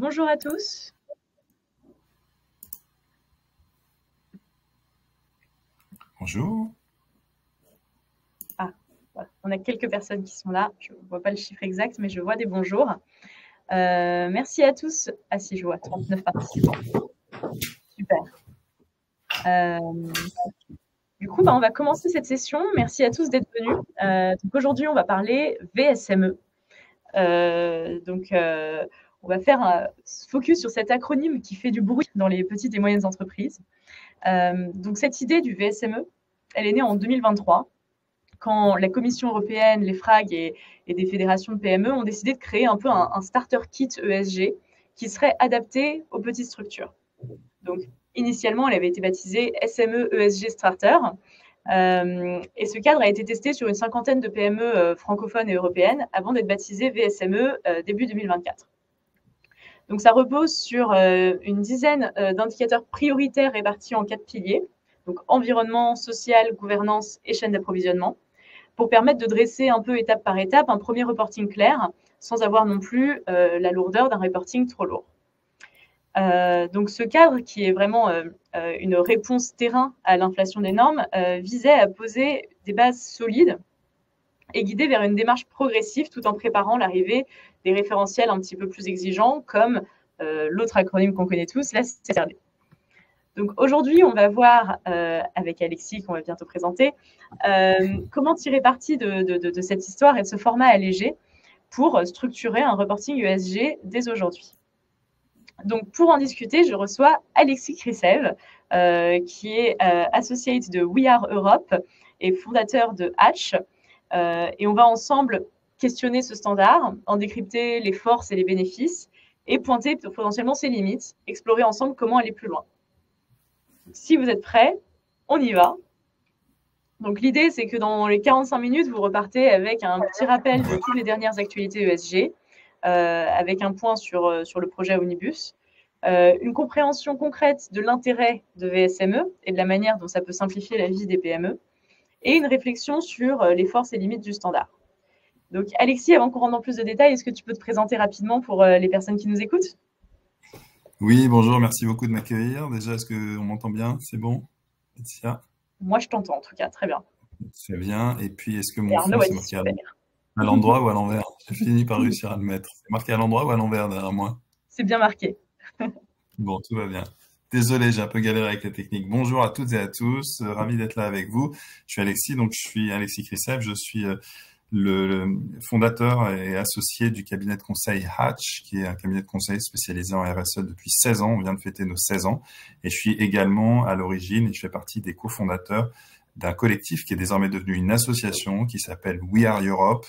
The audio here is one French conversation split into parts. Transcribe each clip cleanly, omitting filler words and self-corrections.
Bonjour à tous. Bonjour. Ah, voilà. On a quelques personnes qui sont là. Je ne vois pas le chiffre exact, mais je vois des bonjours. Merci à tous. Ah si, je vois 39 participants. Super. Du coup, on va commencer cette session. Merci à tous d'être venus. Donc aujourd'hui, on va parler VSME. On va faire un focus sur cet acronyme qui fait du bruit dans les petites et moyennes entreprises. Donc cette idée du VSME, elle est née en 2023, quand la Commission européenne, les FRAG et des fédérations de PME ont décidé de créer un peu un starter kit ESG qui serait adapté aux petites structures. Donc, initialement, elle avait été baptisée SME ESG Starter. Et ce cadre a été testé sur une cinquantaine de PME francophones et européennes avant d'être baptisé VSME début 2024. Donc, ça repose sur une dizaine d'indicateurs prioritaires répartis en 4 piliers, donc environnement, social, gouvernance et chaîne d'approvisionnement, pour permettre de dresser un peu étape par étape un premier reporting clair, sans avoir non plus la lourdeur d'un reporting trop lourd. Donc ce cadre, qui est vraiment une réponse terrain à l'inflation des normes, visait à poser des bases solides et guider vers une démarche progressive tout en préparant l'arrivée des référentiels un petit peu plus exigeants, comme l'autre acronyme qu'on connaît tous, la CSRD. Donc aujourd'hui, on va voir avec Alexis, qu'on va bientôt présenter, comment tirer parti de cette histoire et de ce format allégé pour structurer un reporting ESG dès aujourd'hui. Donc pour en discuter, je reçois Alexis Krisev, qui est associate de We Are Europe et fondateur de Hatch. Et on va ensemble questionner ce standard, en décrypter les forces et les bénéfices et pointer potentiellement ses limites, explorer ensemble comment aller plus loin. Si vous êtes prêts, on y va. Donc l'idée, c'est que dans les 45 minutes, vous repartez avec un petit rappel de toutes les dernières actualités ESG, avec un point sur le projet Omnibus, une compréhension concrète de l'intérêt de VSME et de la manière dont ça peut simplifier la vie des PME, et une réflexion sur les forces et limites du standard. Donc Alexis, avant qu'on rentre dans plus de détails, est-ce que tu peux te présenter rapidement pour les personnes qui nous écoutent? Oui, bonjour, merci beaucoup de m'accueillir. Déjà, est-ce qu'on m'entend bien? C'est bon, Laetitia? Moi, je t'entends en tout cas, très bien. Très bien. Et puis, est-ce que Et mon Arnaud fond, a c'est dit marqué super. à l'endroit ou à l'envers? J'ai fini par réussir à le mettre. C'est marqué à l'endroit ou à l'envers derrière moi? C'est bien marqué. Bon, tout va bien. Désolé, j'ai un peu galéré avec la technique. Bonjour à toutes et à tous, ravi d'être là avec vous. Je suis Alexis, donc je suis Alexis Krisev, je suis le fondateur et associé du cabinet de conseil Hatch, qui est un cabinet de conseil spécialisé en RSE depuis 16 ans. On vient de fêter nos 16 ans. Et je suis également à l'origine, et je fais partie des cofondateurs d'un collectif qui est désormais devenu une association qui s'appelle We Are Europe,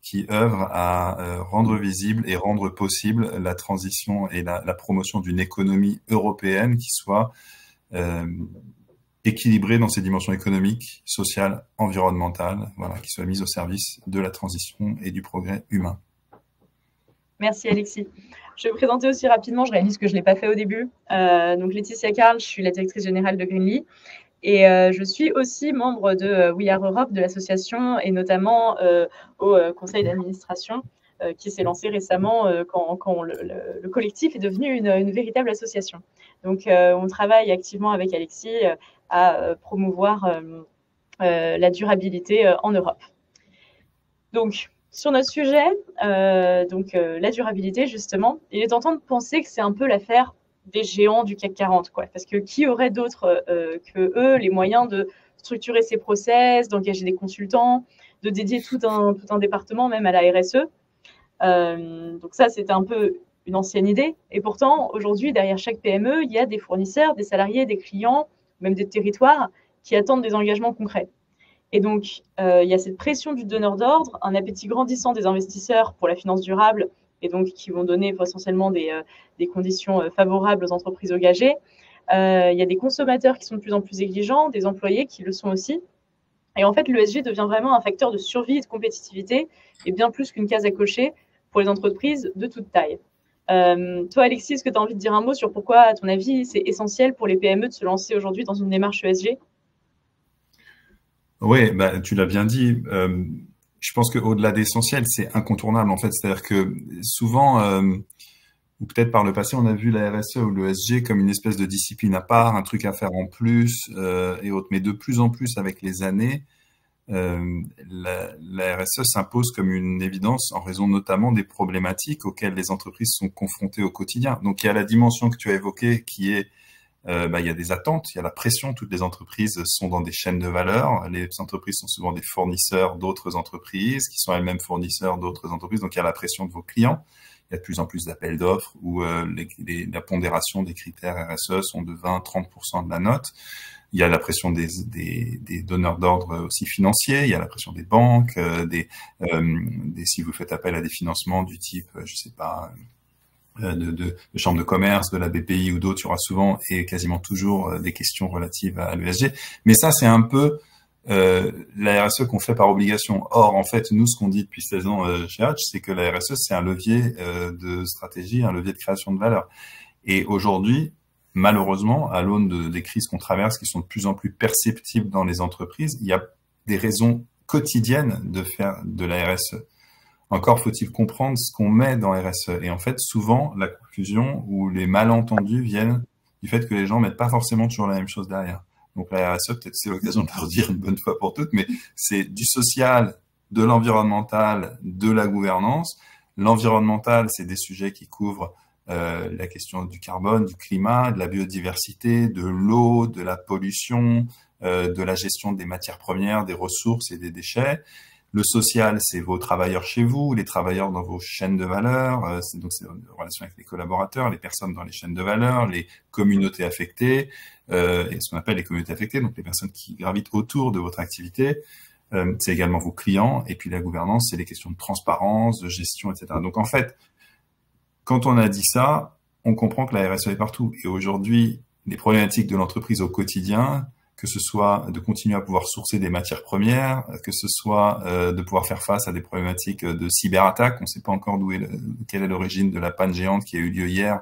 qui œuvre à rendre visible et rendre possible la transition et la promotion d'une économie européenne qui soit équilibrée dans ses dimensions économiques, sociales, environnementales, voilà, qui soit mise au service de la transition et du progrès humain. Merci Alexis. Je vais me présenter aussi rapidement, je réalise que je ne l'ai pas fait au début. Donc Laetitia Carl, je suis la directrice générale de Greenly. Et je suis aussi membre de We Are Europe, de l'association, et notamment au conseil d'administration qui s'est lancé récemment quand le collectif est devenu une véritable association. Donc on travaille activement avec Alexis à promouvoir la durabilité en Europe. Donc, sur notre sujet, la durabilité, justement, il est tentant de penser que c'est un peu l'affaire des géants du CAC 40, quoi. Parce que qui aurait d'autres que eux les moyens de structurer ces process, d'engager des consultants, de dédier tout un département même à la RSE. Donc ça, c'était un peu une ancienne idée. Et pourtant, aujourd'hui, derrière chaque PME, il y a des fournisseurs, des salariés, des clients, même des territoires qui attendent des engagements concrets. Et donc, il y a cette pression du donneur d'ordre, un appétit grandissant des investisseurs pour la finance durable, et donc qui vont donner essentiellement des conditions favorables aux entreprises engagées. Il y a des consommateurs qui sont de plus en plus exigeants, des employés qui le sont aussi. Et en fait, l'ESG devient vraiment un facteur de survie et de compétitivité, et bien plus qu'une case à cocher pour les entreprises de toute taille. Toi, Alexis, est-ce que tu as envie de dire un mot sur pourquoi, à ton avis, c'est essentiel pour les PME de se lancer aujourd'hui dans une démarche ESG? Oui, bah, tu l'as bien dit. Je pense qu'au-delà d'essentiel, c'est incontournable en fait. C'est-à-dire que souvent, ou peut-être par le passé, on a vu la RSE ou l'ESG comme une espèce de discipline à part, un truc à faire en plus et autres. Mais de plus en plus, avec les années, la RSE s'impose comme une évidence en raison notamment des problématiques auxquelles les entreprises sont confrontées au quotidien. Donc, il y a la dimension que tu as évoquée qui est il y a des attentes, il y a la pression. Toutes les entreprises sont dans des chaînes de valeur. Les entreprises sont souvent des fournisseurs d'autres entreprises, qui sont elles-mêmes fournisseurs d'autres entreprises. Donc, il y a la pression de vos clients. Il y a de plus en plus d'appels d'offres où la pondération des critères RSE sont de 20-30% de la note. Il y a la pression des donneurs d'ordre aussi financiers. Il y a la pression des banques, si vous faites appel à des financements du type, je sais pas, de chambres de commerce, de la BPI ou d'autres, il y aura souvent et quasiment toujours des questions relatives à l'ESG. Mais ça, c'est un peu la RSE qu'on fait par obligation. Or, en fait, nous, ce qu'on dit depuis 16 ans chez Hatch, c'est que la RSE, c'est un levier de stratégie, un levier de création de valeur. Et aujourd'hui, malheureusement, à l'aune des crises qu'on traverse, qui sont de plus en plus perceptibles dans les entreprises, il y a des raisons quotidiennes de faire de la RSE. Encore faut-il comprendre ce qu'on met dans RSE. Et en fait, souvent, la confusion ou les malentendus viennent du fait que les gens mettent pas forcément toujours la même chose derrière. Donc la RSE, peut-être c'est l'occasion de leur dire une bonne fois pour toutes, mais c'est du social, de l'environnemental, de la gouvernance. L'environnemental, c'est des sujets qui couvrent la question du carbone, du climat, de la biodiversité, de l'eau, de la pollution, de la gestion des matières premières, des ressources et des déchets. Le social, c'est vos travailleurs chez vous, les travailleurs dans vos chaînes de valeur, donc c'est en relation avec les collaborateurs, les personnes dans les chaînes de valeur, les communautés affectées, et ce qu'on appelle les communautés affectées, donc les personnes qui gravitent autour de votre activité. C'est également vos clients, et puis la gouvernance, c'est les questions de transparence, de gestion, etc. Donc en fait, quand on a dit ça, on comprend que la RSE est partout. Et aujourd'hui, les problématiques de l'entreprise au quotidien, que ce soit de continuer à pouvoir sourcer des matières premières, que ce soit de pouvoir faire face à des problématiques de cyberattaque. On ne sait pas encore quelle est l'origine de la panne géante qui a eu lieu hier,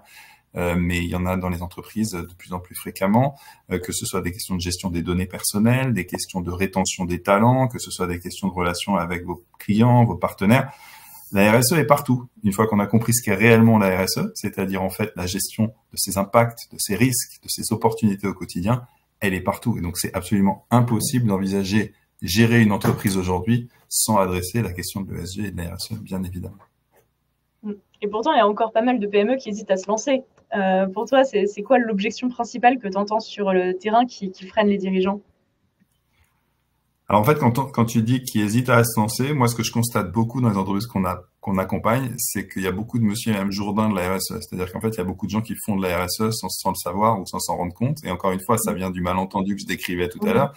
mais il y en a dans les entreprises de plus en plus fréquemment, que ce soit des questions de gestion des données personnelles, des questions de rétention des talents, que ce soit des questions de relations avec vos clients, vos partenaires. La RSE est partout. Une fois qu'on a compris ce qu'est réellement la RSE, c'est-à-dire en fait la gestion de ses impacts, de ses risques, de ses opportunités au quotidien, elle est partout. Et donc, c'est absolument impossible d'envisager gérer une entreprise aujourd'hui sans adresser la question de l'ESG et de la RSE, bien évidemment. Et pourtant, il y a encore pas mal de PME qui hésitent à se lancer. Pour toi, c'est quoi l'objection principale que tu entends sur le terrain qui freine les dirigeants? Alors en fait, quand tu dis qu'ils hésitent à se lancer, moi ce que je constate beaucoup dans les entreprises qu'on accompagne, c'est qu'il y a beaucoup de monsieur et madame Jourdain de la RSE. C'est-à-dire qu'en fait, il y a beaucoup de gens qui font de la RSE sans le savoir ou sans s'en rendre compte. Et encore une fois, ça vient du malentendu que je décrivais tout à l'heure.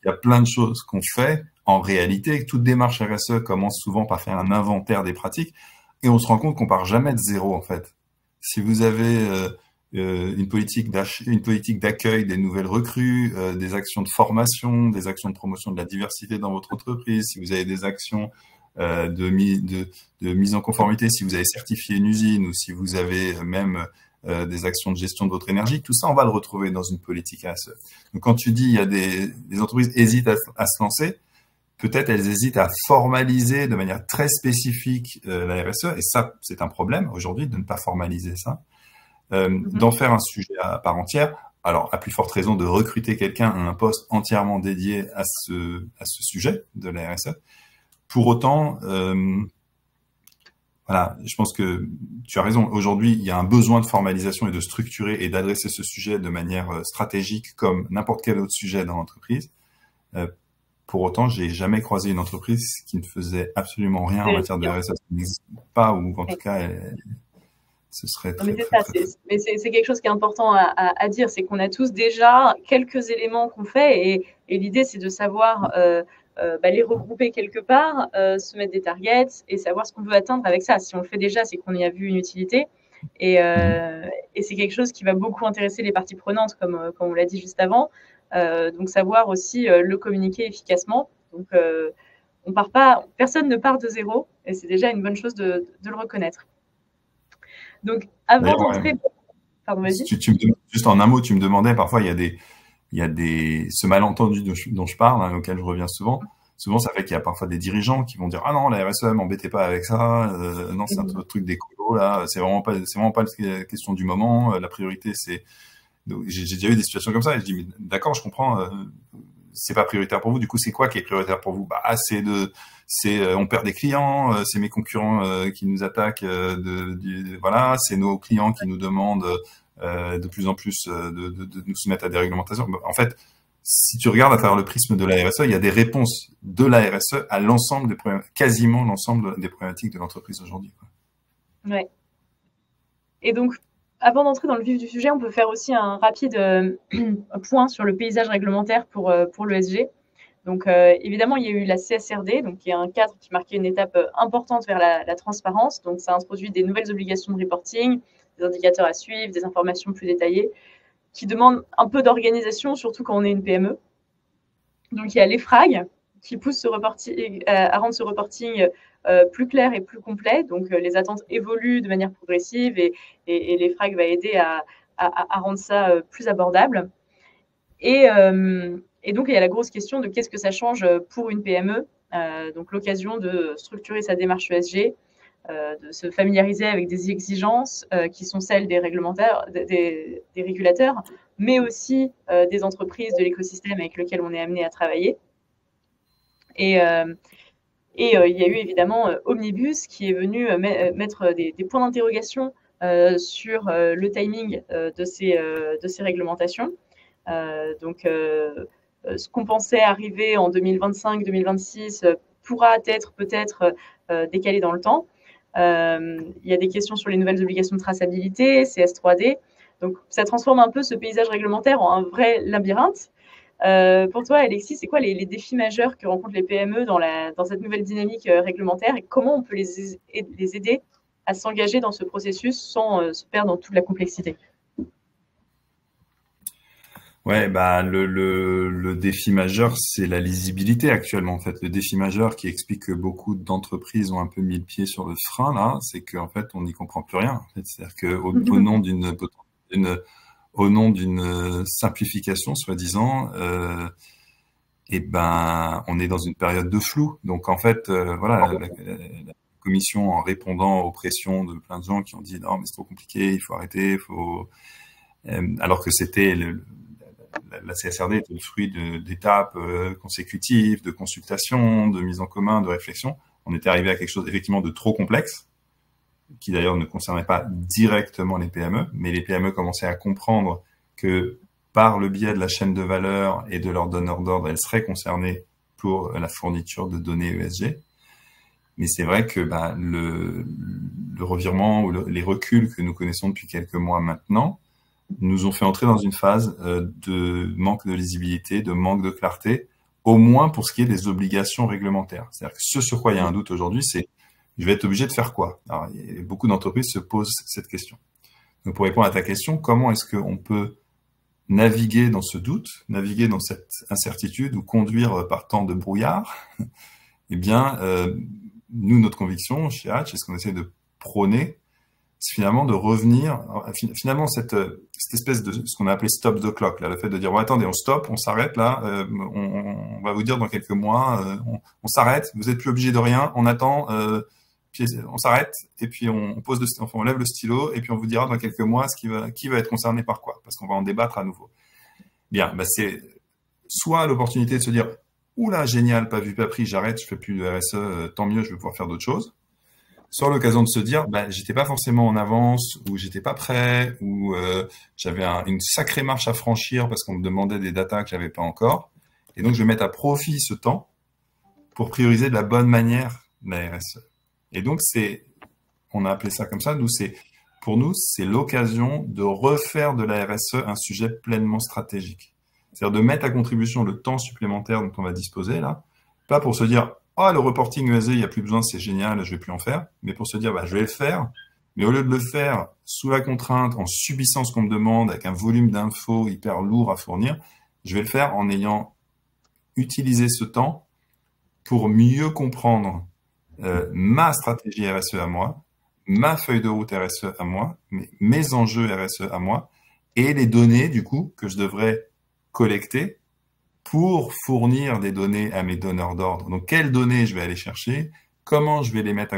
Il y a plein de choses qu'on fait en réalité. Toute démarche RSE commence souvent par faire un inventaire des pratiques et on se rend compte qu'on part jamais de zéro en fait. Si vous avez une politique d'accueil des nouvelles recrues, des actions de formation, des actions de promotion de la diversité dans votre entreprise, si vous avez des actions de mise en conformité, si vous avez certifié une usine ou si vous avez même des actions de gestion de votre énergie, tout ça, on va le retrouver dans une politique RSE. Donc, quand tu dis il y a des entreprises hésitent à se lancer, peut-être elles hésitent à formaliser de manière très spécifique la RSE, et ça, c'est un problème aujourd'hui de ne pas formaliser ça. D'en faire un sujet à part entière. Alors, à plus forte raison de recruter quelqu'un à un poste entièrement dédié à ce sujet de la RSE. Pour autant, voilà, je pense que tu as raison. Aujourd'hui, il y a un besoin de formalisation et de structurer et d'adresser ce sujet de manière stratégique comme n'importe quel autre sujet dans l'entreprise. Pour autant, j'ai jamais croisé une entreprise qui ne faisait absolument rien en matière de RSE. Ça n'existe pas, ou en tout cas, ce serait très, mais c'est quelque chose qui est important à dire, c'est qu'on a tous déjà quelques éléments qu'on fait et l'idée c'est de savoir les regrouper quelque part, se mettre des targets et savoir ce qu'on veut atteindre avec ça. Si on le fait déjà, c'est qu'on y a vu une utilité et c'est quelque chose qui va beaucoup intéresser les parties prenantes comme on l'a dit juste avant. Donc savoir aussi le communiquer efficacement. Donc personne ne part de zéro et c'est déjà une bonne chose de le reconnaître. Donc, avant d'entrer... Pardon, vas-y. Juste en un mot, tu me demandais, parfois, il y a ce malentendu dont je parle, auquel je reviens souvent. souvent, ça fait qu'il y a parfois des dirigeants qui vont dire, ah non, la RSE, m'embêtez pas avec ça, non, c'est un truc d'écolo, là, c'est vraiment pas la question du moment, la priorité, c'est, donc, j'ai déjà eu des situations comme ça, et je dis, mais d'accord, je comprends, c'est pas prioritaire pour vous, du coup, c'est quoi qui est prioritaire pour vous? Bah, on perd des clients, c'est mes concurrents qui nous attaquent, voilà, c'est nos clients qui nous demandent de plus en plus de nous soumettre à des réglementations. En fait, si tu regardes à travers le prisme de la RSE, il y a des réponses de la RSE à l'ensemble des problèmes, quasiment l'ensemble des problématiques de l'entreprise aujourd'hui. Ouais. Et donc, avant d'entrer dans le vif du sujet, on peut faire aussi un rapide point sur le paysage réglementaire pour l'ESG. Donc, évidemment, il y a eu la CSRD, donc, qui est un cadre qui marquait une étape importante vers la transparence. Donc, ça introduit des nouvelles obligations de reporting, des indicateurs à suivre, des informations plus détaillées, qui demandent un peu d'organisation, surtout quand on est une PME. Donc, il y a l'EFRAG, qui pousse à rendre ce reporting plus clair et plus complet. Donc, les attentes évoluent de manière progressive et l'EFRAG va aider à rendre ça plus abordable. Et donc, il y a la grosse question de qu'est-ce que ça change pour une PME. Donc, l'occasion de structurer sa démarche ESG, de se familiariser avec des exigences qui sont celles des régulateurs, mais aussi des entreprises de l'écosystème avec lequel on est amené à travailler. Et il y a eu évidemment Omnibus qui est venu mettre des points d'interrogation sur le timing de ces réglementations. Donc, ce qu'on pensait arriver en 2025-2026 pourra être peut-être décalé dans le temps. Il y a des questions sur les nouvelles obligations de traçabilité, CS3D. Donc, ça transforme un peu ce paysage réglementaire en un vrai labyrinthe. Pour toi, Alexis, c'est quoi les défis majeurs que rencontrent les PME dans cette nouvelle dynamique réglementaire et comment on peut les aider à s'engager dans ce processus sans se perdre dans toute la complexité? Ouais, bah le défi majeur, c'est la lisibilité actuellement. En fait, le défi majeur qui explique que beaucoup d'entreprises ont un peu mis le pied sur le frein là, c'est qu'en fait, on n'y comprend plus rien. En fait, c'est-à-dire que au nom d'une simplification, soi-disant, et ben, on est dans une période de flou. Donc en fait, voilà, la commission, en répondant aux pressions de plein de gens qui ont dit non, mais c'est trop compliqué, il faut arrêter, alors que c'était la CSRD était le fruit d'étapes consécutives, de consultations, de mise en commun, de réflexion. On était arrivé à quelque chose effectivement de trop complexe, qui d'ailleurs ne concernait pas directement les PME, mais les PME commençaient à comprendre que par le biais de la chaîne de valeur et de leurs donneurs d'ordre, elles seraient concernées pour la fourniture de données ESG. Mais c'est vrai que le revirement ou les reculs que nous connaissons depuis quelques mois maintenant nous ont fait entrer dans une phase de manque de lisibilité, de manque de clarté, au moins pour ce qui est des obligations réglementaires. C'est-à-dire que ce sur quoi il y a un doute aujourd'hui, c'est je vais être obligé de faire quoi? Alors, beaucoup d'entreprises se posent cette question. Donc, pour répondre à ta question, comment est-ce qu'on peut naviguer dans ce doute, naviguer dans cette incertitude ou conduire par temps de brouillard? Eh bien, nous, notre conviction chez Hatch, et ce qu'on essaie de prôner, c'est finalement de revenir, finalement cette espèce de ce qu'on a appelé stop the clock, là, le fait de dire bon, attendez, on stoppe, on s'arrête là, on va vous dire dans quelques mois, on s'arrête, vous êtes plus obligé de rien, on attend, puis on s'arrête et puis on pose on lève le stylo et puis on vous dira dans quelques mois qui va être concerné par quoi, parce qu'on va en débattre à nouveau. Bien, c'est soit l'opportunité de se dire oula génial, pas vu pas pris, j'arrête, je fais plus de RSE, tant mieux, je vais pouvoir faire d'autres choses. Soit l'occasion de se dire, j'étais pas forcément en avance, ou j'étais pas prêt, ou j'avais une sacrée marche à franchir parce qu'on me demandait des datas que j'avais pas encore. Et donc, je vais mettre à profit ce temps pour prioriser de la bonne manière la RSE. Et donc, on a appelé ça comme ça, pour nous, c'est l'occasion de refaire de la RSE un sujet pleinement stratégique. C'est-à-dire de mettre à contribution le temps supplémentaire dont on va disposer là, pas pour se dire le reporting ESG, il n'y a plus besoin, c'est génial, je vais plus en faire. Mais pour se dire, je vais le faire. Mais au lieu de le faire sous la contrainte, en subissant ce qu'on me demande, avec un volume d'infos hyper lourd à fournir, je vais le faire en ayant utilisé ce temps pour mieux comprendre ma stratégie RSE à moi, ma feuille de route RSE à moi, mes enjeux RSE à moi, et les données, du coup, que je devrais collecter pour fournir des données à mes donneurs d'ordre. Donc, quelles données je vais aller chercher, comment je vais les mettre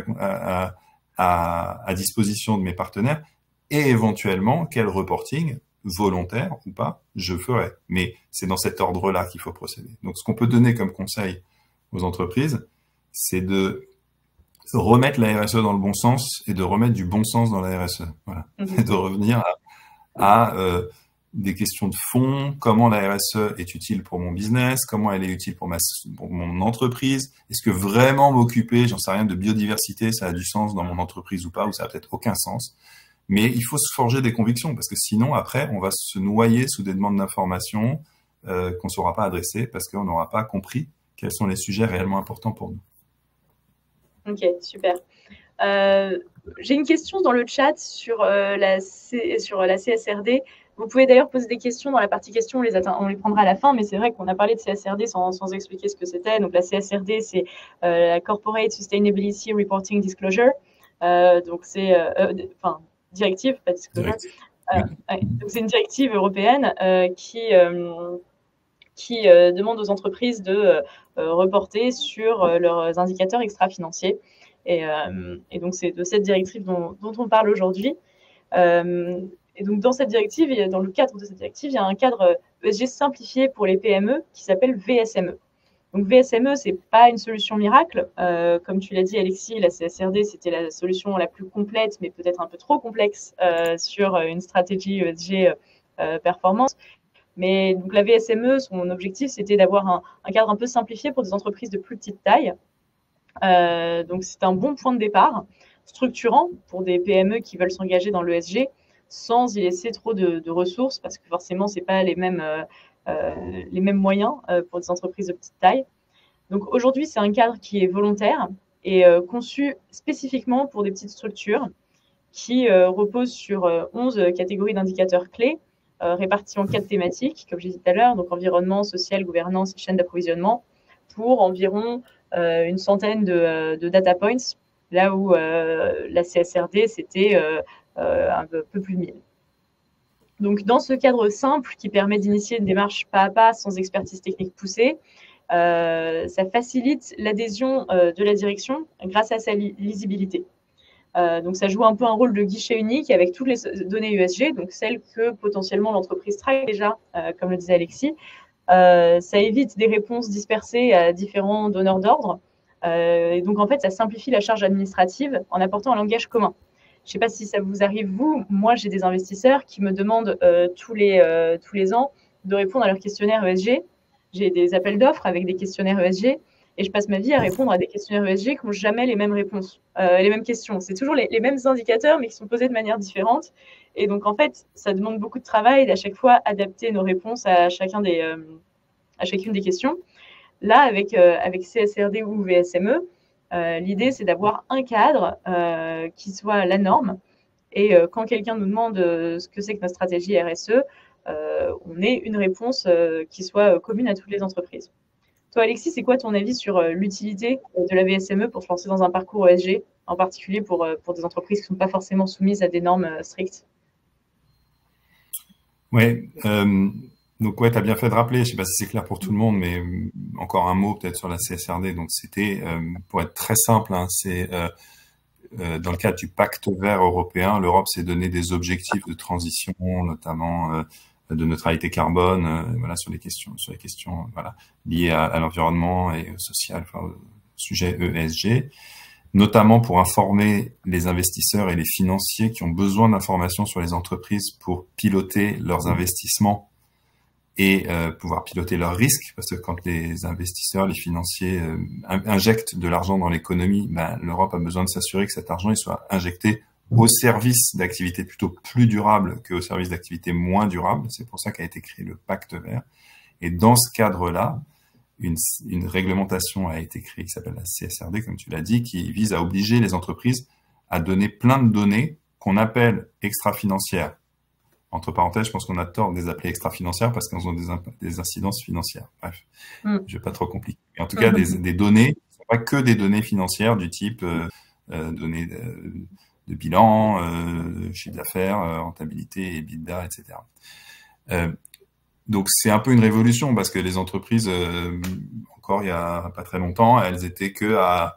à disposition de mes partenaires et éventuellement quel reporting, volontaire ou pas, je ferai. Mais c'est dans cet ordre-là qu'il faut procéder. Donc, ce qu'on peut donner comme conseil aux entreprises, c'est de remettre la RSE dans le bon sens et de remettre du bon sens dans la RSE. Voilà. Et de revenir à des questions de fond, comment la RSE est utile pour mon business, comment elle est utile pour mon entreprise, est-ce que vraiment m'occuper, j'en sais rien, de biodiversité, ça a du sens dans mon entreprise ou pas, ou ça a peut-être aucun sens. Mais il faut se forger des convictions, parce que sinon, après, on va se noyer sous des demandes d'informations qu'on ne saura pas adresser, parce qu'on n'aura pas compris quels sont les sujets réellement importants pour nous. Ok, super. J'ai une question dans le chat sur la CSRD. Vous pouvez d'ailleurs poser des questions dans la partie questions, on les prendra à la fin, mais c'est vrai qu'on a parlé de CSRD sans expliquer ce que c'était. Donc la CSRD, c'est la Corporate Sustainability Reporting Disclosure. Donc c'est, directive, pas disclosure. Donc c'est une directive européenne qui demande aux entreprises de reporter sur leurs indicateurs extra-financiers. Et donc, c'est de cette directive dont on parle aujourd'hui. Et donc, dans cette directive, dans le cadre de cette directive, il y a un cadre ESG simplifié pour les PME qui s'appelle VSME. Donc, VSME, ce n'est pas une solution miracle. Comme tu l'as dit, Alexis, la CSRD, c'était la solution la plus complète, mais peut-être un peu trop complexe sur une stratégie ESG performance. Mais donc, la VSME, son objectif, c'était d'avoir un cadre un peu simplifié pour des entreprises de plus petite taille. Donc, c'est un bon point de départ, structurant pour des PME qui veulent s'engager dans l'ESG sans y laisser trop de ressources, parce que forcément, ce n'est pas les mêmes moyens pour des entreprises de petite taille. Donc, aujourd'hui, c'est un cadre qui est volontaire et conçu spécifiquement pour des petites structures qui reposent sur 11 catégories d'indicateurs clés répartis en 4 thématiques, comme j'ai dit tout à l'heure, donc environnement, social, gouvernance et chaîne d'approvisionnement, pour environ une centaine de data points, là où la CSRD, c'était un peu plus de 1000. Donc, dans ce cadre simple qui permet d'initier une démarche pas à pas sans expertise technique poussée, ça facilite l'adhésion de la direction grâce à sa lisibilité. Donc, ça joue un peu un rôle de guichet unique avec toutes les données ESG, donc celles que potentiellement l'entreprise traque déjà, comme le disait Alexis. Ça évite des réponses dispersées à différents donneurs d'ordre. Et donc, en fait, ça simplifie la charge administrative en apportant un langage commun. Je ne sais pas si ça vous arrive, vous. Moi, j'ai des investisseurs qui me demandent tous les ans de répondre à leur questionnaire ESG. J'ai des appels d'offres avec des questionnaires ESG. Et je passe ma vie à répondre à des questionnaires ESG qui n'ont jamais les mêmes réponses, les mêmes questions. C'est toujours les mêmes indicateurs, mais qui sont posés de manière différente. Et donc, en fait, ça demande beaucoup de travail d'à chaque fois adapter nos réponses à chacune des questions. Là, avec CSRD ou VSME, l'idée, c'est d'avoir un cadre qui soit la norme. Et quand quelqu'un nous demande ce que c'est que notre stratégie RSE, on ait une réponse qui soit commune à toutes les entreprises. Toi, Alexis, c'est quoi ton avis sur l'utilité de la VSME pour se lancer dans un parcours ESG, en particulier pour des entreprises qui ne sont pas forcément soumises à des normes strictes? Oui, donc ouais, tu as bien fait de rappeler, je ne sais pas si c'est clair pour tout le monde, mais encore un mot peut-être sur la CSRD. Donc c'était, pour être très simple, hein, c'est dans le cadre du pacte vert européen, l'Europe s'est donné des objectifs de transition, notamment de neutralité carbone, voilà, sur les questions voilà, liées à l'environnement et au social, enfin, au sujet ESG, notamment pour informer les investisseurs et les financiers qui ont besoin d'informations sur les entreprises pour piloter leurs investissements et pouvoir piloter leurs risques, parce que quand les investisseurs, les financiers injectent de l'argent dans l'économie, ben, l'Europe a besoin de s'assurer que cet argent il soit injecté au service d'activités plutôt plus durables qu'au service d'activités moins durables. C'est pour ça qu'a été créé le pacte vert. Et dans ce cadre-là, une réglementation a été créée qui s'appelle la CSRD, comme tu l'as dit, qui vise à obliger les entreprises à donner plein de données qu'on appelle extra-financières. Entre parenthèses, je pense qu'on a tort de les appeler extra-financières parce qu'elles ont des incidences financières. Bref, je vais pas trop compliquer. En tout cas, des données, ce ne sont pas que des données financières du type données de bilan, chiffre d'affaires, rentabilité, EBITDA, etc. Donc c'est un peu une révolution parce que les entreprises, encore il y a pas très longtemps, elles étaient que à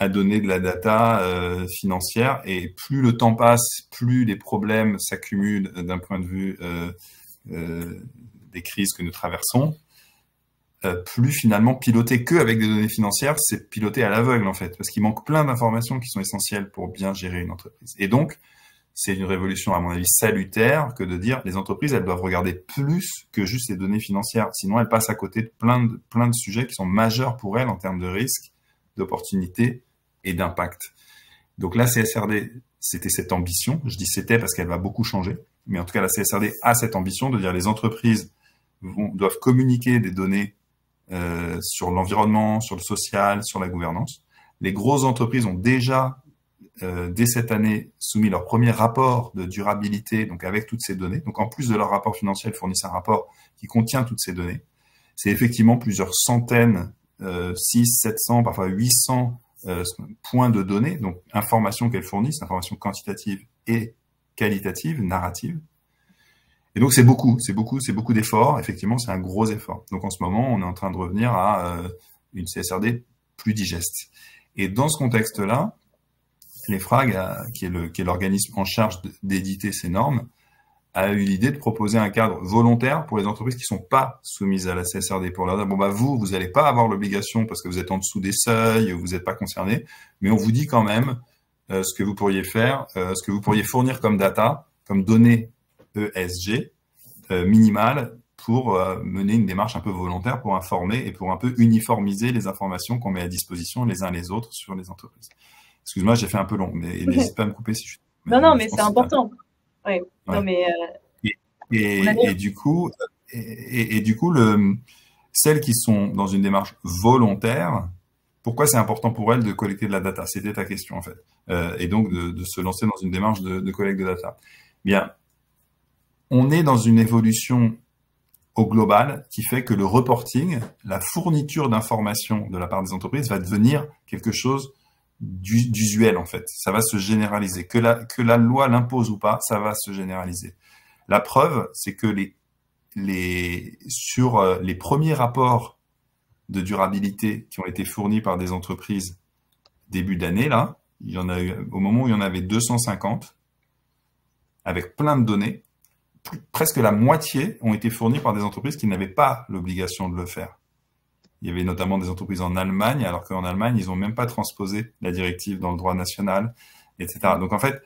donner de la data financière, et plus le temps passe, plus les problèmes s'accumulent d'un point de vue des crises que nous traversons. Plus finalement piloter que avec des données financières, c'est piloter à l'aveugle en fait, parce qu'il manque plein d'informations qui sont essentielles pour bien gérer une entreprise. Et donc, c'est une révolution à mon avis salutaire que de dire les entreprises, elles doivent regarder plus que juste les données financières, sinon elles passent à côté de plein de sujets qui sont majeurs pour elles en termes de risques, d'opportunités et d'impact. Donc la CSRD, c'était cette ambition, je dis c'était parce qu'elle va beaucoup changer, mais en tout cas la CSRD a cette ambition de dire les entreprises doivent communiquer des données sur l'environnement, sur le social, sur la gouvernance. Les grosses entreprises ont déjà, dès cette année, soumis leur premier rapport de durabilité, donc avec toutes ces données. Donc en plus de leur rapport financier, elles fournissent un rapport qui contient toutes ces données. C'est effectivement plusieurs centaines, 600, 700, parfois 800 points de données, donc informations qu'elles fournissent, informations quantitatives et qualitatives, narratives. Et donc c'est beaucoup d'efforts. Effectivement, c'est un gros effort. Donc en ce moment, on est en train de revenir à une CSRD plus digeste. Et dans ce contexte-là, l'EFRAG, qui est l'organisme en charge d'éditer ces normes, a eu l'idée de proposer un cadre volontaire pour les entreprises qui sont pas soumises à la CSRD, pour leur dire bon bah vous n'allez pas avoir l'obligation parce que vous êtes en dessous des seuils, vous n'êtes pas concerné, mais on vous dit quand même ce que vous pourriez faire, ce que vous pourriez fournir comme data, comme données ESG minimale pour mener une démarche un peu volontaire pour informer et pour un peu uniformiser les informations qu'on met à disposition les uns les autres sur les entreprises. Excuse-moi, j'ai fait un peu long, mais n'hésite pas à me couper si je... Non, mais c'est important. Ouais. Ouais. Non, mais et du coup, celles qui sont dans une démarche volontaire, pourquoi c'est important pour elles de collecter de la data? C'était ta question en fait. Et donc de se lancer dans une démarche de collecte de data. Bien, on est dans une évolution au global qui fait que le reporting, la fourniture d'informations de la part des entreprises va devenir quelque chose d'usuel en fait. Ça va se généraliser. Que la loi l'impose ou pas, ça va se généraliser. La preuve, c'est que sur les premiers rapports de durabilité qui ont été fournis par des entreprises début d'année, là, il y en a eu, au moment où il y en avait 250, avec plein de données, presque la moitié ont été fournis par des entreprises qui n'avaient pas l'obligation de le faire. Il y avait notamment des entreprises en Allemagne, alors qu'en Allemagne, ils n'ont même pas transposé la directive dans le droit national, etc. Donc en fait,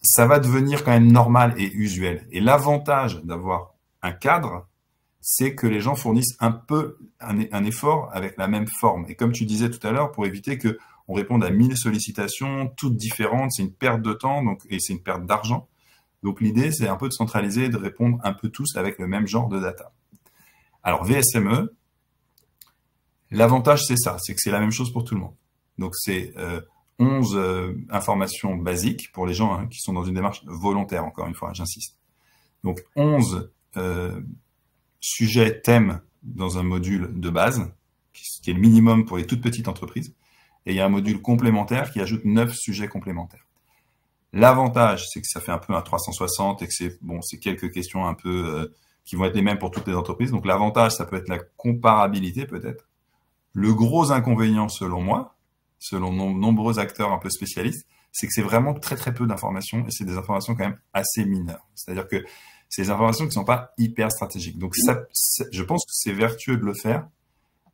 ça va devenir quand même normal et usuel. Et l'avantage d'avoir un cadre, c'est que les gens fournissent un peu un effort avec la même forme. Et comme tu disais tout à l'heure, pour éviter que on réponde à 1000 sollicitations, toutes différentes, c'est une perte de temps et c'est une perte d'argent. Donc l'idée, c'est un peu de centraliser et de répondre un peu tous avec le même genre de data. Alors VSME, l'avantage, c'est ça, c'est que c'est la même chose pour tout le monde. Donc c'est 11 informations basiques pour les gens qui sont dans une démarche volontaire, encore une fois, j'insiste. Donc 11 sujets, thèmes dans un module de base, qui est le minimum pour les toutes petites entreprises. Et il y a un module complémentaire qui ajoute 9 sujets complémentaires. L'avantage, c'est que ça fait un peu un 360 et que c'est quelques questions un peu qui vont être les mêmes pour toutes les entreprises. Donc l'avantage, ça peut être la comparabilité peut-être. Le gros inconvénient, selon moi, selon nombreux acteurs un peu spécialistes, c'est que c'est vraiment très très peu d'informations et c'est des informations quand même assez mineures. C'est-à-dire que c'est des informations qui ne sont pas hyper stratégiques. Donc je pense que c'est vertueux de le faire,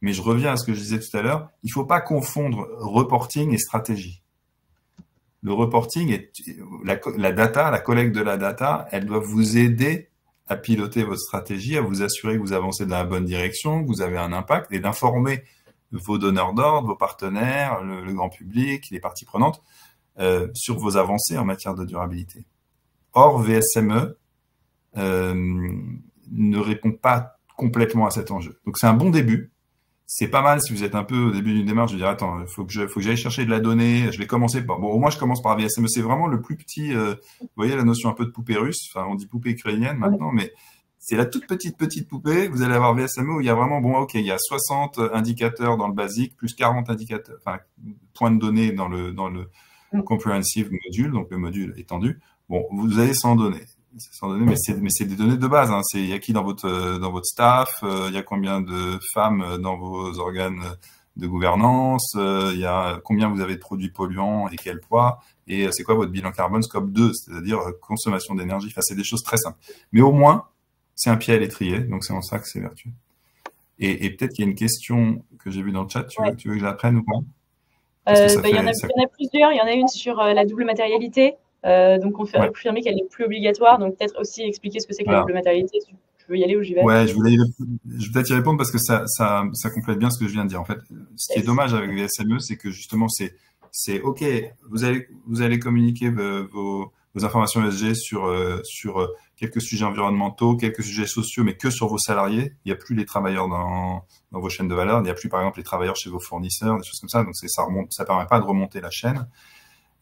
mais je reviens à ce que je disais tout à l'heure, il ne faut pas confondre reporting et stratégie. Le reporting, la data, la collecte de la data, elle doit vous aider à piloter votre stratégie, à vous assurer que vous avancez dans la bonne direction, que vous avez un impact et d'informer vos donneurs d'ordre, vos partenaires, le grand public, les parties prenantes, sur vos avancées en matière de durabilité. Or, VSME ne répond pas complètement à cet enjeu. Donc, c'est un bon début. C'est pas mal si vous êtes un peu au début d'une démarche de dire attends, faut que j'aille chercher de la donnée, je vais commencer par au moins je commence par VSME, c'est vraiment le plus petit vous voyez la notion un peu de poupée russe, enfin on dit poupée ukrainienne maintenant, mais c'est la toute petite poupée, vous allez avoir VSME où il y a vraiment OK, il y a 60 indicateurs dans le basique plus 40 indicateurs points de données dans le comprehensive module, donc le module étendu. Bon, vous allez s'en donner. sans données, mais c'est des données de base. Hein. Il y a qui dans votre staff, il y a combien de femmes dans vos organes de gouvernance, il y a combien vous avez de produits polluants et quel poids, et c'est quoi votre bilan carbone scope 2, c'est-à-dire consommation d'énergie. Enfin, c'est des choses très simples. Mais au moins, c'est un pied à l'étrier, donc c'est en ça que c'est vertueux. Et peut-être qu'il y a une question que j'ai vue dans le chat, tu veux que je la prenne ou pas? Il y en a plusieurs. Il y en a une sur la double matérialité. Donc, on fait affirmer qu'elle n'est plus obligatoire. Donc, peut-être aussi expliquer ce que c'est que la double matérialité. Tu veux y aller ou j'y vais? Ouais, je vais peut-être y répondre parce que ça complète bien ce que je viens de dire. En fait, ce qui est dommage avec VSME, c'est que justement, c'est OK, vous allez communiquer vos informations ESG sur quelques sujets environnementaux, quelques sujets sociaux, mais que sur vos salariés. Il n'y a plus les travailleurs dans vos chaînes de valeur. Il n'y a plus, par exemple, les travailleurs chez vos fournisseurs, des choses comme ça. Donc, ça permet pas de remonter la chaîne.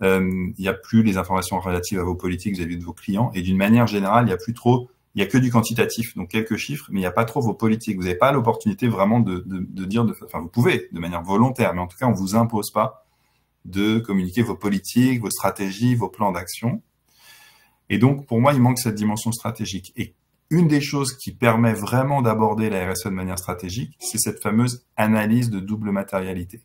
Il n'y a plus les informations relatives à vos politiques vis-à-vis de vos clients. Et d'une manière générale, il y a que du quantitatif, donc quelques chiffres, mais il n'y a pas trop vos politiques. Vous n'avez pas l'opportunité vraiment de dire, enfin, vous pouvez de manière volontaire, mais en tout cas, on vous impose pas de communiquer vos politiques, vos stratégies, vos plans d'action. Et donc, pour moi, il manque cette dimension stratégique. Et une des choses qui permet vraiment d'aborder la RSE de manière stratégique, c'est cette fameuse analyse de double matérialité.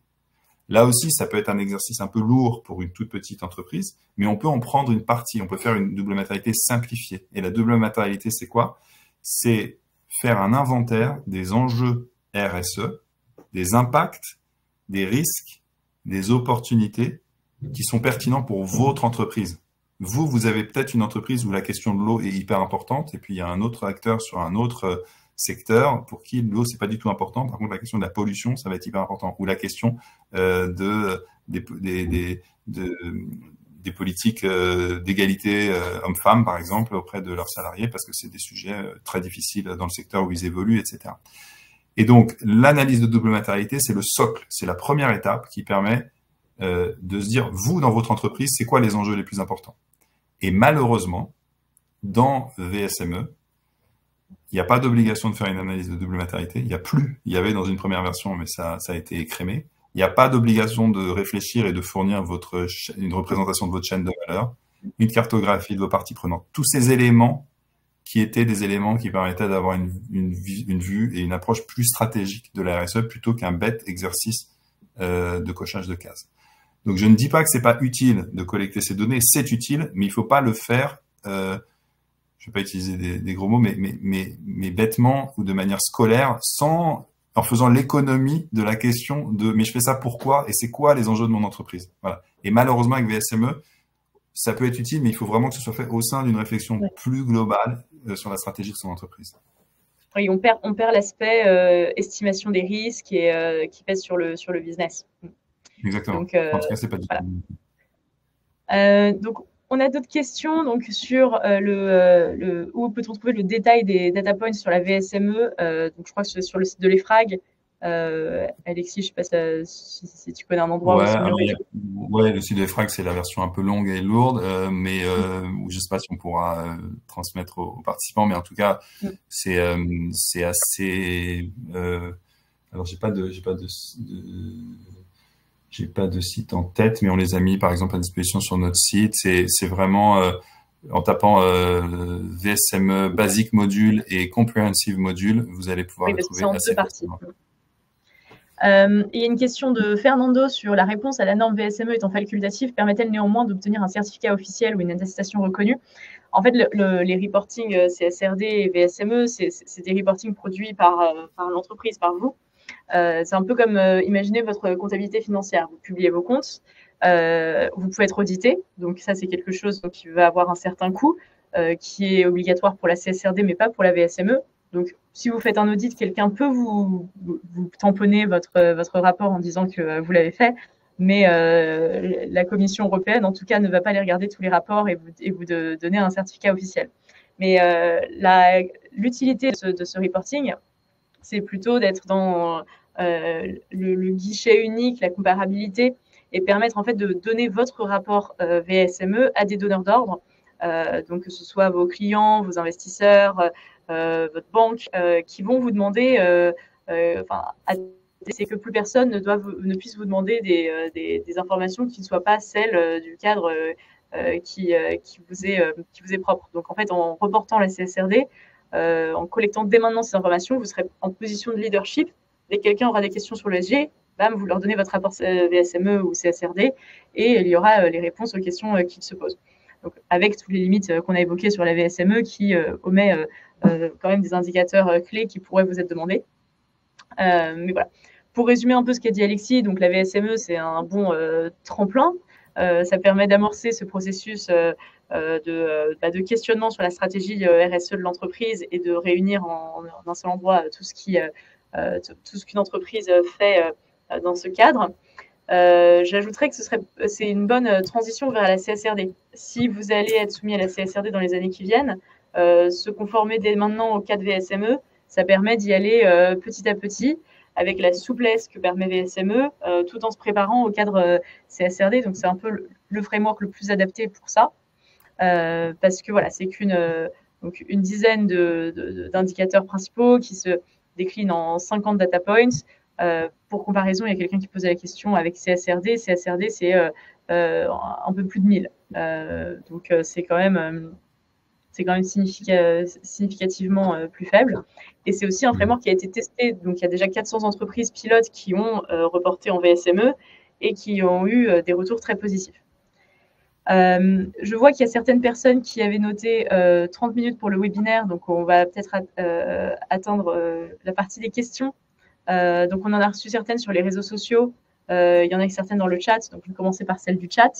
Là aussi, ça peut être un exercice un peu lourd pour une toute petite entreprise, mais on peut en prendre une partie. On peut faire une double matérialité simplifiée. Et la double matérialité, c'est quoi? C'est faire un inventaire des enjeux RSE, des impacts, des risques, des opportunités qui sont pertinents pour votre entreprise. Vous avez peut-être une entreprise où la question de l'eau est hyper importante, et puis il y a un autre acteur sur un autre secteur pour qui l'eau c'est pas du tout important. Par contre, la question de la pollution, ça va être hyper important. Ou la question des politiques d'égalité hommes-femmes, par exemple, auprès de leurs salariés, parce que c'est des sujets très difficiles dans le secteur où ils évoluent, etc. Et donc, l'analyse de double matérialité, c'est le socle, c'est la première étape qui permet de se dire, vous, dans votre entreprise, c'est quoi les enjeux les plus importants? Et malheureusement, dans VSME, il n'y a pas d'obligation de faire une analyse de double matérialité. Il y a plus. Il y avait dans une première version, mais ça a été écrémé. Il n'y a pas d'obligation de réfléchir et de fournir une représentation de votre chaîne de valeur, une cartographie de vos parties prenantes. Tous ces éléments qui étaient des éléments qui permettaient d'avoir une vue et une approche plus stratégique de la RSE plutôt qu'un bête exercice de cochage de cases. Donc, je ne dis pas que c'est pas utile de collecter ces données, c'est utile, mais il faut pas le faire, je vais pas utiliser des gros mots, mais bêtement ou de manière scolaire, en faisant l'économie de la question de, mais je fais ça pourquoi et c'est quoi les enjeux de mon entreprise? Voilà. Et malheureusement, avec VSME, ça peut être utile, mais il faut vraiment que ce soit fait au sein d'une réflexion plus globale sur la stratégie de son entreprise. Oui, on perd l'aspect estimation des risques et qui pèse sur le business. Exactement. Donc, en tout cas, c'est pas du tout. Donc, on a d'autres questions donc, sur où peut-on trouver le détail des data points sur la VSME. Donc, je crois que c'est sur le site de l'EFRAG. Alexis, je ne sais pas si tu connais un endroit où le site de l'EFRAG, c'est la version un peu longue et lourde, mais je ne sais pas si on pourra transmettre aux participants, mais en tout cas, c'est assez. Alors, j'ai pas de site en tête, mais on les a mis par exemple à disposition sur notre site. C'est vraiment en tapant VSME Basic Module et Comprehensive Module, vous allez pouvoir le trouver assez facilement. Il y a une question de Fernando sur la réponse à la norme VSME étant facultative, permet-elle néanmoins d'obtenir un certificat officiel ou une attestation reconnue? En fait, les reportings CSRD et VSME, c'est des reportings produits par l'entreprise, par vous. C'est un peu comme, imaginez votre comptabilité financière. Vous publiez vos comptes, vous pouvez être audité. Donc, ça, c'est quelque chose qui va avoir un certain coût, qui est obligatoire pour la CSRD, mais pas pour la VSME. Donc, si vous faites un audit, quelqu'un peut vous tamponner votre rapport en disant que vous l'avez fait, mais la Commission européenne, en tout cas, ne va pas aller regarder tous les rapports et vous donner un certificat officiel. Mais l'utilité de ce reporting, c'est plutôt d'être dans le guichet unique, la comparabilité, et permettre en fait de donner votre rapport VSME à des donneurs d'ordre, donc que ce soit vos clients, vos investisseurs, votre banque, qui vont vous demander, c'est que plus personne ne puisse vous demander des informations qui ne soient pas celles du cadre qui vous est propre. Donc, en fait, en reportant la CSRD, en collectant dès maintenant ces informations, vous serez en position de leadership. Dès que quelqu'un aura des questions sur le SG, bam, vous leur donnez votre rapport VSME ou CSRD et il y aura les réponses aux questions qu'ils se posent. Donc, avec toutes les limites qu'on a évoquées sur la VSME qui omet quand même des indicateurs clés qui pourraient vous être demandés. Mais voilà. Pour résumer un peu ce qu'a dit Alexis, donc la VSME, c'est un bon tremplin. Ça permet d'amorcer ce processus de questionnement sur la stratégie RSE de l'entreprise et de réunir en un seul endroit tout ce qu'une entreprise fait dans ce cadre. J'ajouterais que c'est une bonne transition vers la CSRD. Si vous allez être soumis à la CSRD dans les années qui viennent, se conformer dès maintenant au cadre VSME, ça permet d'y aller petit à petit avec la souplesse que permet VSME, tout en se préparant au cadre CSRD. Donc, c'est un peu le framework le plus adapté pour ça, parce que voilà, c'est une dizaine d'indicateurs principaux qui se déclinent en 50 data points. Pour comparaison, il y a quelqu'un qui posait la question avec CSRD. CSRD, c'est un peu plus de 1000. Donc, c'est quand même significativement plus faible. Et c'est aussi un framework qui a été testé. Donc, il y a déjà 400 entreprises pilotes qui ont reporté en VSME et qui ont eu des retours très positifs. Je vois qu'il y a certaines personnes qui avaient noté 30 minutes pour le webinaire. Donc, on va peut-être atteindre la partie des questions. Donc, on en a reçu certaines sur les réseaux sociaux. Il y en a certaines dans le chat. Donc, je vais commencer par celle du chat.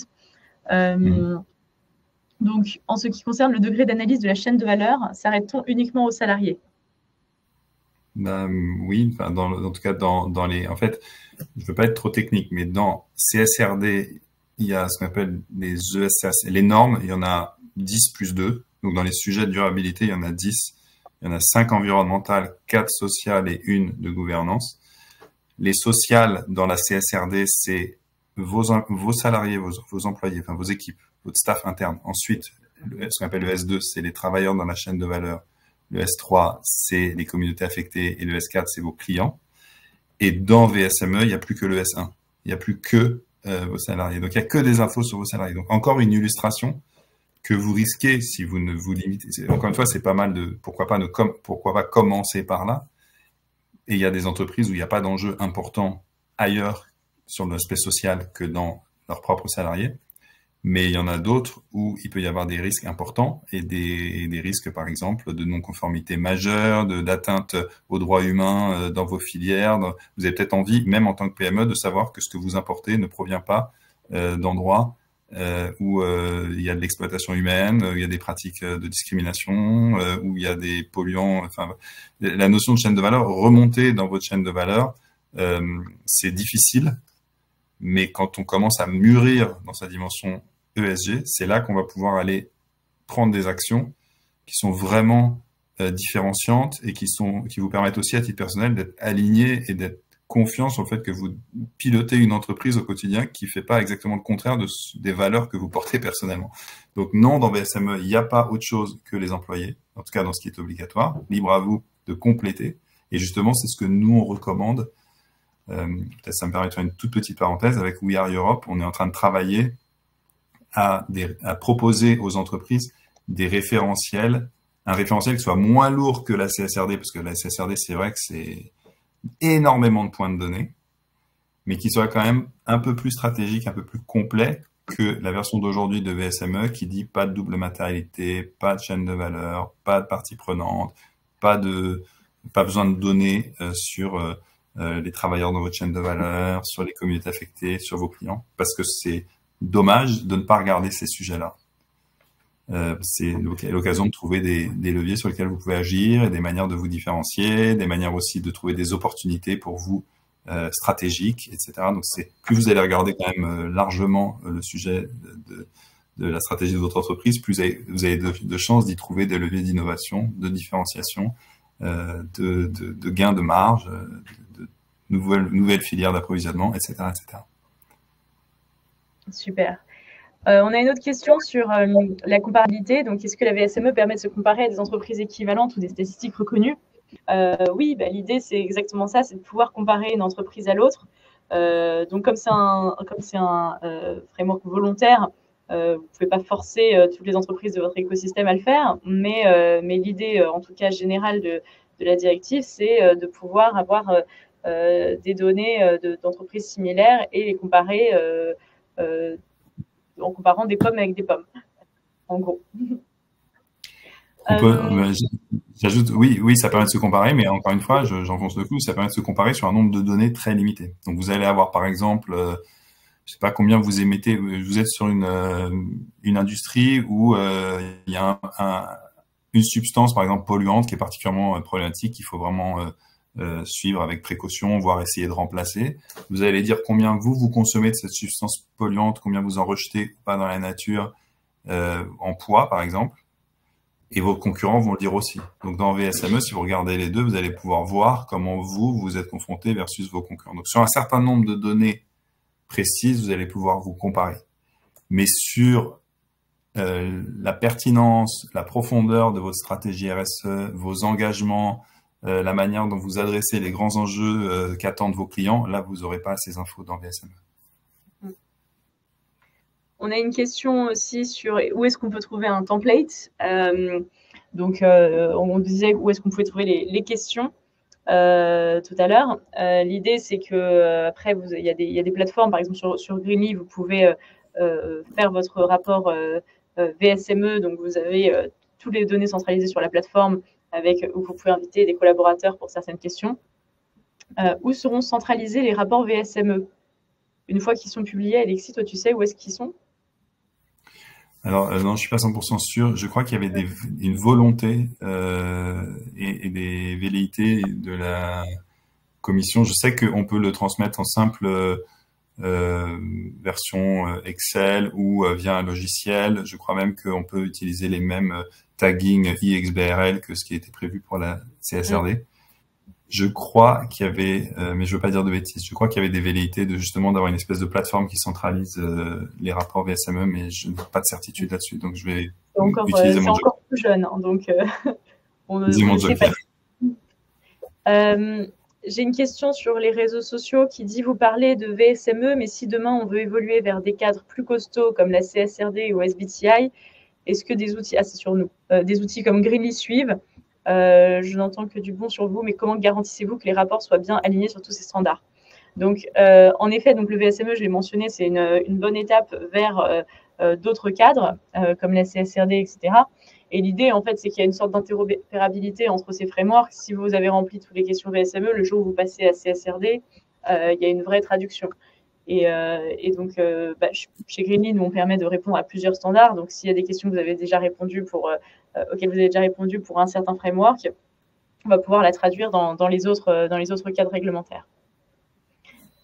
Donc, en ce qui concerne le degré d'analyse de la chaîne de valeur, s'arrête-t-on uniquement aux salariés? Oui, enfin, en tout cas, dans les... En fait, je ne veux pas être trop technique, mais dans CSRD, il y a ce qu'on appelle les ESS, les normes, il y en a 10 plus 2. Donc, dans les sujets de durabilité, il y en a 10. Il y en a 5 environnementales, 4 sociales et 1 de gouvernance. Les sociales dans la CSRD, c'est vos salariés, vos employés, enfin vos équipes, votre staff interne. Ensuite, ce qu'on appelle le S2, c'est les travailleurs dans la chaîne de valeur. Le S3, c'est les communautés affectées. Et le S4, c'est vos clients. Et dans VSME, il n'y a plus que le S1. Il n'y a plus que vos salariés. Donc, il n'y a que des infos sur vos salariés. Donc, encore une illustration que vous risquez si vous ne vous limitez. Encore une fois, c'est pas mal de pourquoi pas commencer par là. Et il y a des entreprises où il n'y a pas d'enjeu important ailleurs sur l'aspect social que dans leurs propres salariés. Mais il y en a d'autres où il peut y avoir des risques importants et des risques, par exemple, de non-conformité majeure, d'atteinte aux droits humains dans vos filières. Vous avez peut-être envie, même en tant que PME, de savoir que ce que vous importez ne provient pas d'endroits où il y a de l'exploitation humaine, il y a des pratiques de discrimination, où il y a des polluants. Enfin, la notion de chaîne de valeur, remonter dans votre chaîne de valeur, c'est difficile, mais quand on commence à mûrir dans sa dimension ESG, c'est là qu'on va pouvoir aller prendre des actions qui sont vraiment différenciantes et qui vous permettent aussi à titre personnel d'être aligné et d'être confiant sur le fait que vous pilotez une entreprise au quotidien qui fait pas exactement le contraire des valeurs que vous portez personnellement. Donc non, dans VSME, il n'y a pas autre chose que les employés, en tout cas dans ce qui est obligatoire. Libre à vous de compléter. Et justement, c'est ce que nous, on recommande. Peut-être ça me permet de faire une toute petite parenthèse. Avec We Are Europe, on est en train de travailler à proposer aux entreprises des référentiels, un référentiel qui soit moins lourd que la CSRD, parce que la CSRD, c'est vrai que c'est énormément de points de données, mais qui soit quand même un peu plus stratégique, un peu plus complet que la version d'aujourd'hui de VSME qui dit pas de double matérialité, pas de chaîne de valeur, pas de partie prenante, pas besoin de données sur les travailleurs dans votre chaîne de valeur, sur les communautés affectées, sur vos clients, parce que c'est dommage de ne pas regarder ces sujets-là. C'est l'occasion de trouver des leviers sur lesquels vous pouvez agir et des manières de vous différencier, des manières aussi de trouver des opportunités pour vous stratégiques, etc. Donc, plus vous allez regarder quand même largement le sujet de la stratégie de votre entreprise, plus vous avez de chances d'y trouver des leviers d'innovation, de différenciation, de gains de marge, de nouvelles filières d'approvisionnement, etc., etc. Super. On a une autre question sur la comparabilité. Donc, est-ce que la VSME permet de se comparer à des entreprises équivalentes ou des statistiques reconnues? Oui, l'idée, c'est exactement ça, c'est de pouvoir comparer une entreprise à l'autre. Donc, comme c'est un framework volontaire, Vous pouvez pas forcer toutes les entreprises de votre écosystème à le faire, mais l'idée, en tout cas générale de la directive, c'est de pouvoir avoir des données d'entreprises similaires et les comparer en comparant des pommes avec des pommes, en gros. On peut, j'ajoute, oui, ça permet de se comparer, mais encore une fois, j'enfonce le clou, ça permet de se comparer sur un nombre de données très limité. Donc, vous allez avoir, par exemple, je sais pas combien vous émettez, vous êtes sur une industrie où il y a une substance, par exemple, polluante qui est particulièrement problématique, qu'il faut vraiment suivre avec précaution, voire essayer de remplacer. Vous allez dire combien vous consommez de cette substance polluante, combien vous en rejetez ou pas dans la nature, en poids, par exemple. Et vos concurrents vont le dire aussi. Donc, dans VSME, si vous regardez les deux, vous allez pouvoir voir comment vous êtes confronté versus vos concurrents. Donc, sur un certain nombre de données précises, vous allez pouvoir vous comparer. Mais sur la pertinence, la profondeur de votre stratégie RSE, vos engagements, la manière dont vous adressez les grands enjeux qu'attendent vos clients, là, vous n'aurez pas ces infos dans VSME. On a une question aussi sur où est-ce qu'on peut trouver un template. Donc, on disait où est-ce qu'on pouvait trouver les questions tout à l'heure. L'idée, c'est que après, il y a des plateformes, par exemple sur Greenly, vous pouvez faire votre rapport VSME. Donc, vous avez toutes les données centralisées sur la plateforme où vous pouvez inviter des collaborateurs pour certaines questions. Où seront centralisés les rapports VSME? Une fois qu'ils sont publiés, Alexis, toi, tu sais où est-ce qu'ils sont? Alors, non, je suis pas 100% sûr. Je crois qu'il y avait une volonté et des velléités de la commission. Je sais qu'on peut le transmettre en simple version Excel ou via un logiciel. Je crois même qu'on peut utiliser les mêmes tagging IXBRL que ce qui était prévu pour la CSRD. Je crois qu'il y avait, mais je veux pas dire de bêtises, je crois qu'il y avait des velléités de justement d'avoir une espèce de plateforme qui centralise les rapports VSME, mais je n'ai pas de certitude là-dessus, donc je vais utiliser mon joker. C'est encore plus jeune, hein, donc on ne sait pas. J'ai une question sur les réseaux sociaux qui dit, vous parlez de VSME, mais si demain on veut évoluer vers des cadres plus costauds comme la CSRD ou SBTI, est-ce que des outils, c'est sur nous, des outils comme Greenly suivent? Je n'entends que du bon sur vous, mais comment garantissez-vous que les rapports soient bien alignés sur tous ces standards? Donc, en effet, donc le VSME, je l'ai mentionné, c'est une bonne étape vers d'autres cadres, comme la CSRD, etc. Et l'idée, en fait, c'est qu'il y a une sorte d'interopérabilité entre ces frameworks. Si vous avez rempli toutes les questions VSME, le jour où vous passez à CSRD, il y a une vraie traduction. Et donc, chez Greenly, nous, on permet de répondre à plusieurs standards. Donc, s'il y a des questions que vous avez déjà répondues auxquelles vous avez déjà répondu pour un certain framework, on va pouvoir la traduire dans les autres cadres réglementaires.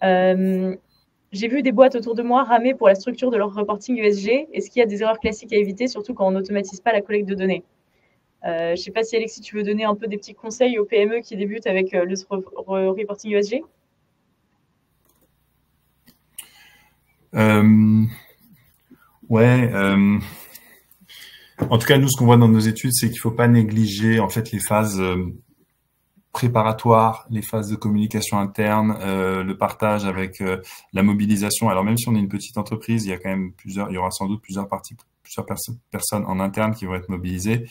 J'ai vu des boîtes autour de moi ramer pour la structure de leur reporting ESG. Est-ce qu'il y a des erreurs classiques à éviter, surtout quand on n'automatise pas la collecte de données? Je ne sais pas si, Alexis, tu veux donner un peu des petits conseils aux PME qui débutent avec le reporting ESG? En tout cas, nous, ce qu'on voit dans nos études, c'est qu'il ne faut pas négliger en fait les phases préparatoires, les phases de communication interne, le partage avec la mobilisation. Alors même si on est une petite entreprise, il y a quand même il y aura sans doute plusieurs personnes en interne qui vont être mobilisées.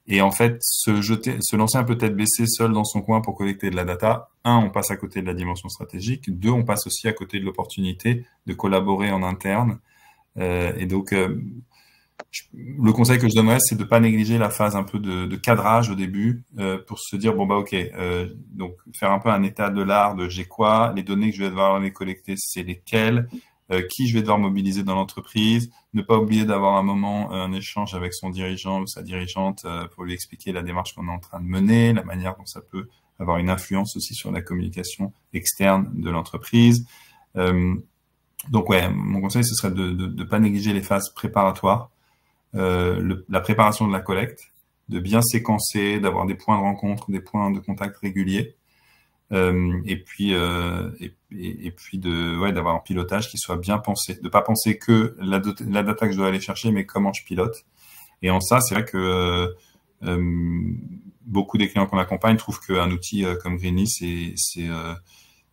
Et en fait, se lancer un peu tête baissée seul dans son coin pour collecter de la data, on passe à côté de la dimension stratégique. Deux, on passe aussi à côté de l'opportunité de collaborer en interne. Et donc, le conseil que je donnerais, c'est de pas négliger la phase un peu de cadrage au début pour se dire, bon, bah ok, donc faire un peu un état de l'art de j'ai quoi, les données que je vais devoir les collecter, c'est lesquelles, qui je vais devoir mobiliser dans l'entreprise, ne pas oublier d'avoir un moment, un échange avec son dirigeant ou sa dirigeante pour lui expliquer la démarche qu'on est en train de mener, la manière dont ça peut avoir une influence aussi sur la communication externe de l'entreprise. Donc ouais, mon conseil, ce serait de pas négliger les phases préparatoires, la préparation de la collecte, de bien séquencer, d'avoir des points de rencontre, des points de contact réguliers, et puis d'avoir un pilotage qui soit bien pensé, de pas penser que la data que je dois aller chercher, mais comment je pilote. Et en ça, c'est vrai que beaucoup des clients qu'on accompagne trouvent qu'un outil comme Greenly,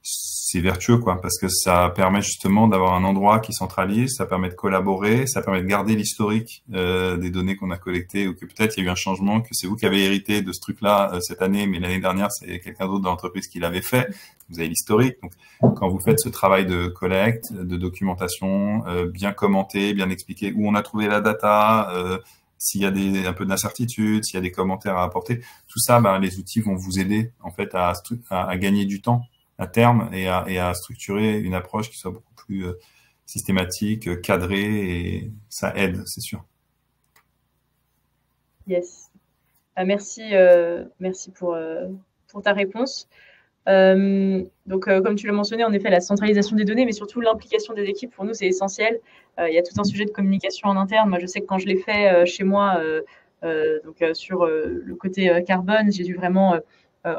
c'est vertueux, quoi, parce que ça permet justement d'avoir un endroit qui centralise, ça permet de collaborer, ça permet de garder l'historique des données qu'on a collectées, ou que peut-être il y a eu un changement, que c'est vous qui avez hérité de ce truc-là cette année, mais l'année dernière, c'est quelqu'un d'autre dans l'entreprise qui l'avait fait. Vous avez l'historique. Donc, quand vous faites ce travail de collecte, de documentation, bien commenté, bien expliqué où on a trouvé la data, s'il y a un peu d'incertitude, s'il y a des commentaires à apporter, tout ça, ben, les outils vont vous aider en fait à gagner du temps à terme et à structurer une approche qui soit beaucoup plus systématique, cadrée, et ça aide, c'est sûr. Yes. Merci pour ta réponse. Donc, comme tu l'as mentionné, en effet, la centralisation des données, mais surtout l'implication des équipes, pour nous, c'est essentiel. Il y a tout un sujet de communication en interne. Moi, je sais que quand je l'ai fait chez moi, sur le côté carbone, j'ai dû vraiment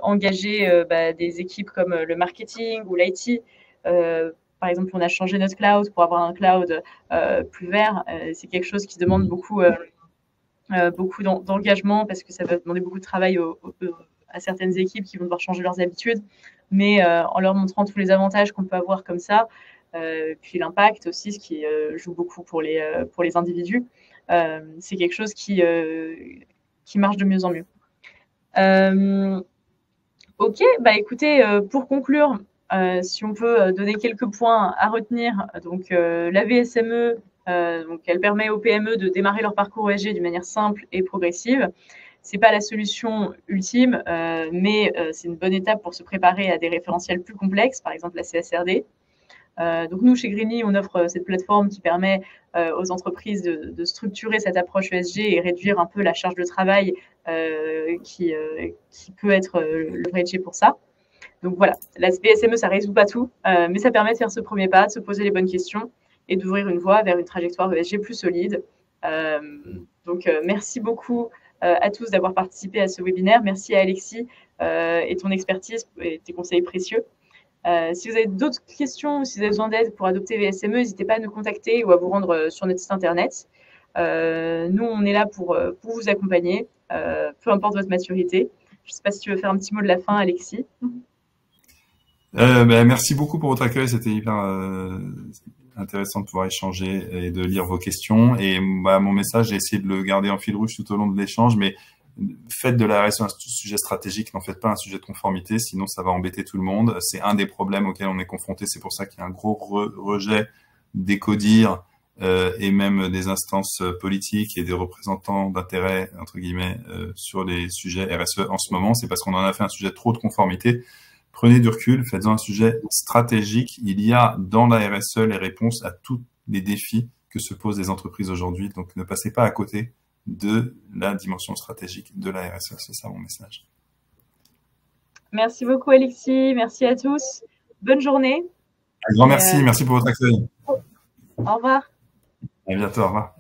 engager des équipes comme le marketing ou l'IT. Par exemple, on a changé notre cloud pour avoir un cloud plus vert. C'est quelque chose qui demande beaucoup d'engagement parce que ça va demander beaucoup de travail à certaines équipes qui vont devoir changer leurs habitudes, mais en leur montrant tous les avantages qu'on peut avoir comme ça, puis l'impact aussi, ce qui joue beaucoup pour les individus, c'est quelque chose qui marche de mieux en mieux. Ok, bah écoutez, pour conclure, si on peut donner quelques points à retenir, donc la VSME, donc elle permet aux PME de démarrer leur parcours ESG d'une manière simple et progressive. C'est pas la solution ultime, mais c'est une bonne étape pour se préparer à des référentiels plus complexes, par exemple la CSRD. Donc nous, chez Greenly, on offre cette plateforme qui permet aux entreprises de structurer cette approche ESG et réduire un peu la charge de travail qui peut être leveragée pour ça. Donc voilà, la VSME, ça ne résout pas tout, mais ça permet de faire ce premier pas, de se poser les bonnes questions et d'ouvrir une voie vers une trajectoire ESG plus solide. Donc merci beaucoup à tous d'avoir participé à ce webinaire. Merci à Alexis et ton expertise et tes conseils précieux. Si vous avez d'autres questions ou si vous avez besoin d'aide pour adopter VSME, n'hésitez pas à nous contacter ou à vous rendre sur notre site internet. Nous, on est là pour vous accompagner, peu importe votre maturité. Je ne sais pas si tu veux faire un petit mot de la fin, Alexis. Merci beaucoup pour votre accueil. C'était hyper intéressant de pouvoir échanger et de lire vos questions. Et mon message, j'ai essayé de le garder en fil rouge tout au long de l'échange, mais faites de la RSE un sujet stratégique, n'en faites pas un sujet de conformité, sinon ça va embêter tout le monde. C'est un des problèmes auxquels on est confronté. C'est pour ça qu'il y a un gros rejet des CODIR et même des instances politiques et des représentants d'intérêt, entre guillemets, sur les sujets RSE en ce moment. C'est parce qu'on en a fait un sujet trop de conformité. Prenez du recul, faites-en un sujet stratégique. Il y a dans la RSE les réponses à tous les défis que se posent les entreprises aujourd'hui. Donc ne passez pas à côté de la dimension stratégique de la RSE. C'est ça mon message. Merci beaucoup Alexis, merci à tous. Bonne journée. Un grand merci, merci pour votre accueil. Au revoir. À bientôt, au revoir.